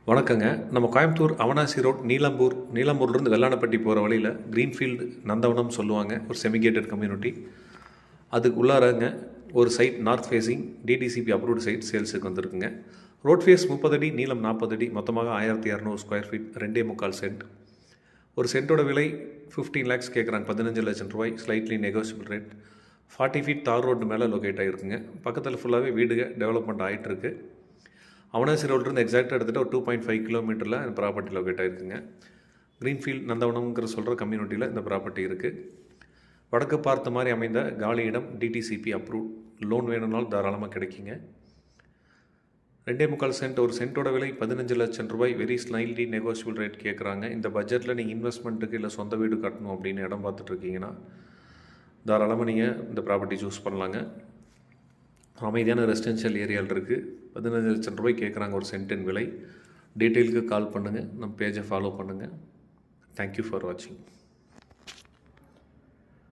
வணக்கங்க. நம்ம கோயம்புத்தூர் அவனாசி ரோட் நீலம்பூர்லேருந்து வெள்ளானப்பட்டி போகிற வழியில் க்ரீன்ஃபீல்டு நந்தவனம் சொல்லுவாங்க. ஒரு செமிகேட்டட் கம்யூனிட்டி. அதுக்கு உள்ளாரங்க ஒரு site north facing DTCP approved site சேல்ஸுக்கு வந்திருக்குங்க. ரோட் ஃபேஸ் 30 அடி, நீளம் 40 அடி, மொத்தமாக 1200 ஸ்கொயர் ஃபீட், 2.25 சென்ட். ஒரு சென்ட்டோட விலை 15 lakhs கேட்குறாங்க. 15 லட்சம் ரூபாய். Slightly negotiable rate. 40 ஃபீட் தார் ரோடு மேலே லொக்கேட் ஆகிருக்குங்க. பக்கத்தில் ஃபுல்லாகவே வீடுங்க டெவலப்மெண்ட் ஆகிட்டுருக்கு. அவனாசி ரோட்லேருந்து எக்ஸாக்டாக எடுத்துகிட்டு ஒரு 2.5 கிலோமீட்டரில் இந்த ப்ராப்பர்ட்டி லொக்கேட் ஆகிருக்குங்க. க்ரீன்ஃபீல்ட் நந்தவனம்ங்கிற சொல்கிற கம்யூனிட்டியில் இந்த ப்ராப்பர்ட்டி இருக்குது. வடக்கு பார்த்த மாதிரி அமைந்த காலி இடம், டிடிசிபி அப்ரூவ். லோன் வேணும்னாலும் தாராளமாக கிடைக்குங்க. 2.25 சென்ட். ஒரு சென்ட்டோட விலை 15 லட்சம் ரூபாய். வெரி ஸ்லைட்லி நெகோசியபிள் ரேட் கேட்குறாங்க. இந்த பட்ஜெட்டில் நீங்கள் இன்வெஸ்ட்மெண்ட்டுக்கு இல்லை சொந்த வீடு கட்டணும் அப்படின்னு இடம் பார்த்துட்ருக்கீங்கன்னா தாராளமாக நீங்கள் இந்த ப்ராப்பர்ட்டி சூஸ் பண்ணலாங்க. அமைதியான ரெசிடென்ஷியல் ஏரியாவில் இருக்குது. 15 லட்சம் ரூபாய் கேட்குறாங்க ஒரு சென்ட்டின் விலை. டீட்டெயிலுக்கு கால் பண்ணுங்கள். நம்ம பேஜை ஃபாலோ பண்ணுங்கள். தேங்க்யூ ஃபார் வாட்சிங்.